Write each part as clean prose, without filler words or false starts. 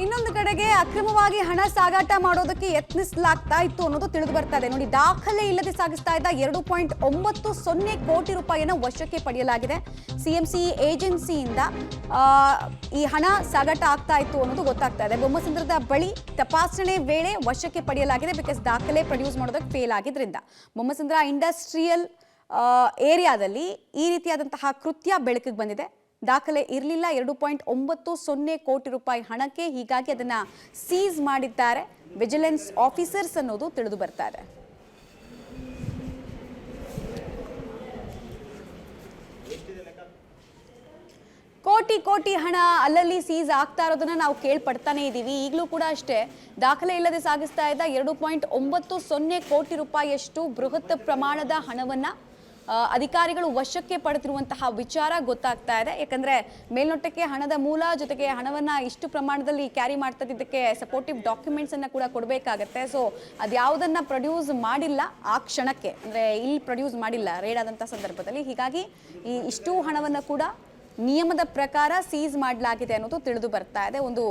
ಇನ್ನೊಂದು ಕಡೆಗೆ ಅಕ್ರಮವಾಗಿ ಹಣ ಸಾಗಾಟ ಮಾಡೋದಕ್ಕೆ ಯತ್ನಿಸಲಾಗ್ತಾ ಇತ್ತು ಅನ್ನೋದು ತಿಳಿದು ಬರ್ತಾ ಇದೆ. ನೋಡಿ, ದಾಖಲೆ ಇಲ್ಲದೆ ಸಾಗಿಸ್ತಾ ಇದ್ದ 2.90 ಕೋಟಿ ರೂಪಾಯಿಯನ್ನು ವಶಕ್ಕೆ ಪಡೆಯಲಾಗಿದೆ. ಸಿಎಂಸಿ ಏಜೆನ್ಸಿಯಿಂದ ಈ ಹಣ ಸಾಗಾಟ ಆಗ್ತಾ ಇತ್ತು ಅನ್ನೋದು ಗೊತ್ತಾಗ್ತಾ ಇದೆ. ಬೊಮ್ಮಸಂದ್ರದ ಬಳಿ ತಪಾಸಣೆ ವೇಳೆ ವಶಕ್ಕೆ ಪಡೆಯಲಾಗಿದೆ. ಬಿಕಾಸ್ ದಾಖಲೆ ಪ್ರೊಡ್ಯೂಸ್ ಮಾಡೋದಕ್ಕೆ ಫೇಲ್ ಆಗಿದ್ರಿಂದ ಬೊಮ್ಮಸಂದ್ರ ಇಂಡಸ್ಟ್ರಿಯಲ್ ಏರಿಯಾದಲ್ಲಿ ಈ ರೀತಿಯಾದಂತಹ ಕೃತ್ಯ ಬೆಳಕಿಗೆ ಬಂದಿದೆ. ದಾಖಲೆ ಇರಲಿಲ್ಲ 2.90 ಕೋಟಿ ರೂಪಾಯಿ ಹಣಕ್ಕೆ. ಹೀಗಾಗಿ ಅದನ್ನ ಸೀಸ್ ಮಾಡಿದ್ದಾರೆ ವಿಜಿಲೆನ್ಸ್ ಆಫೀಸರ್ಸ್ ಅನ್ನೋದು ತಿಳಿದು ಬರ್ತಾ ಇದೆ. ಕೋಟಿ ಹಣ ಅಲ್ಲಲ್ಲಿ ಸೀಸ್ ಆಗ್ತಾ ಇರೋದನ್ನ ನಾವು ಕೇಳ್ಪಡ್ತಾನೆ ಇದ್ದೀವಿ. ಈಗಲೂ ಕೂಡ ಅಷ್ಟೇ ದಾಖಲೆ ಇಲ್ಲದೆ ಸಾಗಿಸ್ತಾ ಇದ್ದ 2.90 ಕೋಟಿ ರೂಪಾಯಿಯಷ್ಟು ಬೃಹತ್ ಪ್ರಮಾಣದ ಹಣವನ್ನ ಅಧಿಕಾರಿಗಳು ವಶಕ್ಕೆ ಪಡೆದಿರುವಂತಹ ವಿಚಾರ ಗೊತ್ತಾಗ್ತಾ ಇದೆ. ಯಾಕಂದ್ರೆ ಮೇಲ್ನೋಟಕ್ಕೆ ಹಣದ ಮೂಲ ಜೊತೆಗೆ ಹಣವನ್ನ ಇಷ್ಟು ಪ್ರಮಾಣದಲ್ಲಿ ಕ್ಯಾರಿ ಮಾಡ್ತಾ ಇದ್ದಕ್ಕೆ ಸಪೋರ್ಟಿವ್ ಡಾಕ್ಯುಮೆಂಟ್ಸ್ ಅನ್ನ ಕೂಡ ಕೊಡಬೇಕಾಗತ್ತೆ. ಸೊ ಅದ್ಯಾವುದನ್ನ ಪ್ರೊಡ್ಯೂಸ್ ಮಾಡಿಲ್ಲ ಆ ಕ್ಷಣಕ್ಕೆ, ಅಂದ್ರೆ ಇಲ್ಲಿ ಪ್ರೊಡ್ಯೂಸ್ ಮಾಡಿಲ್ಲ ರೇಡ್ ಆದಂತಹ ಸಂದರ್ಭದಲ್ಲಿ. ಹೀಗಾಗಿ ಈ ಇಷ್ಟು ಹಣವನ್ನ ಕೂಡ ನಿಯಮದ ಪ್ರಕಾರ ಸೀಸ್ ಮಾಡಲಾಗಿದೆ ಅನ್ನೋದು ತಿಳಿದು ಬರ್ತಾ ಇದೆ. ಒಂದು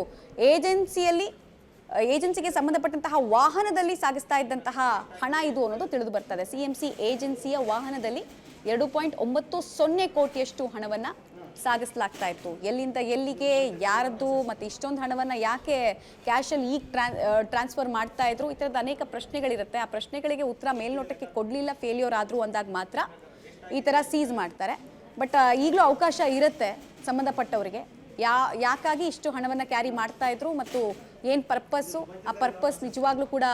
ಏಜೆನ್ಸಿಗೆ ಸಂಬಂಧಪಟ್ಟಂತಹ ವಾಹನದಲ್ಲಿ ಸಾಗಿಸ್ತಾ ಇದ್ದಂತಹ ಹಣ ಇದು ಅನ್ನೋದು ತಿಳಿದು ಬರ್ತದೆ. ಸಿಎಂಸಿ ಏಜೆನ್ಸಿಯ ವಾಹನದಲ್ಲಿ 2.90 ಕೋಟಿಯಷ್ಟು ಹಣವನ್ನ ಸಾಗಿಸಲಾಗ್ತಾ ಇತ್ತು. ಎಲ್ಲಿಂದ ಎಲ್ಲಿಗೆ, ಯಾರದ್ದು, ಮತ್ತೆ ಇಷ್ಟೊಂದು ಹಣವನ್ನ ಯಾಕೆ ಕ್ಯಾಶಲ್ಲಿ ಈಗ ಟ್ರಾನ್ಸ್ಫರ್ ಮಾಡ್ತಾ ಇದ್ರು, ಈ ಥರದ ಅನೇಕ ಪ್ರಶ್ನೆಗಳಿರುತ್ತೆ. ಆ ಪ್ರಶ್ನೆಗಳಿಗೆ ಉತ್ತರ ಮೇಲ್ನೋಟಕ್ಕೆ ಕೊಡಲಿಲ್ಲ, ಫೇಲ್ಯೂರ್ ಆದ್ರು ಅಂದಾಗ ಮಾತ್ರ ಈ ಥರ ಸೀಸ್ ಮಾಡ್ತಾರೆ. ಬಟ್ ಈಗಲೂ ಅವಕಾಶ ಇರುತ್ತೆ ಸಂಬಂಧಪಟ್ಟವರಿಗೆ ಯಾಕಾಗಿ ಇಷ್ಟು ಹಣವನ್ನು ಕ್ಯಾರಿ ಮಾಡ್ತಾ ಇದ್ರು ಮತ್ತು ಏನು ಪರ್ಪಸ್ಸು, ಆ ಪರ್ಪಸ್ ನಿಜವಾಗ್ಲೂ ಕೂಡ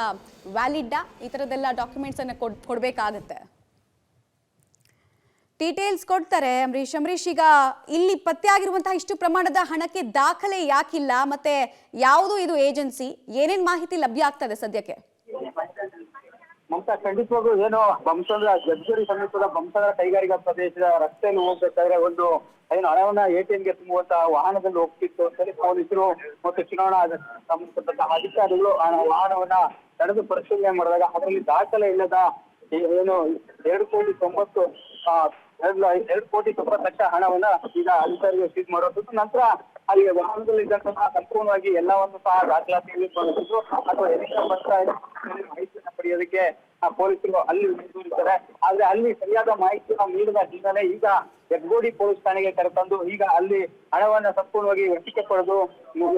ವ್ಯಾಲಿಡ್ಡಾ, ಈ ಥರದ್ದೆಲ್ಲ ಡಾಕ್ಯುಮೆಂಟ್ಸನ್ನು ಕೊಡಬೇಕಾಗತ್ತೆ. ಡೀಟೇಲ್ಸ್ ಕೊಡ್ತಾರೆ ಅಂಬರೀಶ್. ಈಗ ಇಲ್ಲಿ ಪತ್ತೆ ಆಗಿರುವಂತಹ ಇಷ್ಟು ಪ್ರಮಾಣದ ಹಣಕ್ಕೆ ದಾಖಲೆ ಯಾಕಿಲ್ಲ, ಮತ್ತೆ ಯಾವುದು ಇದು ಏಜೆನ್ಸಿ, ಏನೇನು ಮಾಹಿತಿ ಲಭ್ಯ ಆಗ್ತದೆ ಸದ್ಯಕ್ಕೆ? ಮಮತಾ, ಖಂಡಿತವಾಗೂ ಏನು ಬೊಮ್ಮಸಂದ್ರ ಜಗ್ಗೇರಿ ಸಮೀಪದ ಬೊಮ್ಮಸಂದ್ರ ಕೈಗಾರಿಕಾ ಪ್ರದೇಶದ ರಸ್ತೆಯಲ್ಲಿ ಹೋಗ್ಬೇಕಾದ್ರೆ ಒಂದು ಏನು ಹಣವನ್ನ ATMಗೆ ತುಂಬುವಂತಹ ವಾಹನದಲ್ಲಿ ಹೋಗ್ತಿತ್ತು ಅಂತೇಳಿ ಪೊಲೀಸರು ಮತ್ತು ಚುನಾವಣಾ ಸಂಬಂಧಪಟ್ಟಂತಹ ಅಧಿಕಾರಿಗಳು ಆ ವಾಹನವನ್ನ ತಡೆದು ಪರಿಶೀಲನೆ ಮಾಡಿದಾಗ ಅದರಲ್ಲಿ ದಾಖಲೆ ಇಲ್ಲದ ಏನು 2.90 ಹಣವನ್ನ ಈಗ ಅಧಿಕಾರಿಗಳು ಸೀಸ್ ಮಾಡೋದು. ನಂತರ ಅಲ್ಲಿ ವಾಹನದಲ್ಲಿ ಇದ್ದಂತಹ ಸಂಪೂರ್ಣವಾಗಿ ಎಲ್ಲವನ್ನು ಸಹ ದಾಖಲಾತಿಯಲ್ಲಿ ಬಳಸಿದ್ರು ಅಥವಾ ಎಲ್ಲಿಂದ ಬರ್ತಾ ಇದೆ ಮಾಹಿತಿಯನ್ನ ಪಡೆಯೋದಕ್ಕೆ ಪೊಲೀಸರು ಅಲ್ಲಿ ಮುಂದುವರಿತಾರೆ. ಆದ್ರೆ ಅಲ್ಲಿ ಸರಿಯಾದ ಮಾಹಿತಿಯನ್ನು ನೀಡಿದ ಹಿನ್ನೆಲೆ ಈಗ ಹೆಗ್ಗೋಡಿ ಪೊಲೀಸ್ ಠಾಣೆಗೆ ಕರೆತಂದು ಈಗ ಅಲ್ಲಿ ಹಣವನ್ನ ಸಂಪೂರ್ಣವಾಗಿ ವಶಕ್ಕೆ ಪಡೆದು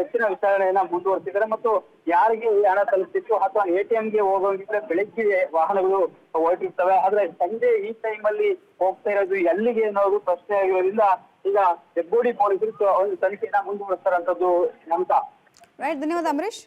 ಹೆಚ್ಚಿನ ವಿಚಾರಣೆಯನ್ನ ಮುಂದುವರಿಸಿದ್ದಾರೆ. ಮತ್ತು ಯಾರಿಗೆ ಈ ಹಣ ತಲುಪಿತ್ತು ಅಥವಾ ATMಗೆ ಹೋಗೋಂಗಿದ್ರೆ ಬೆಳಗ್ಗೆ ವಾಹನಗಳು ಹೊರಟಿರ್ತವೆ, ಆದ್ರೆ ಸಂಜೆ ಈ ಟೈಮ್ ಅಲ್ಲಿ ಹೋಗ್ತಾ ಇರೋದು ಎಲ್ಲಿಗೆ ಅನ್ನೋದು ಪ್ರಶ್ನೆ ಆಗಿರೋದ್ರಿಂದ ಈಗ ಹೆಗ್ಗೋಡಿ ಪೊಲೀಸರು ಒಂದು ತನಿಖೆಯನ್ನ ಮುಂದುವರಿಸ್ತಾರಂತದ್ದು ಅಂತ. ರೈಟ್, ಧನ್ಯವಾದ ಅಂಬರೀಶ್.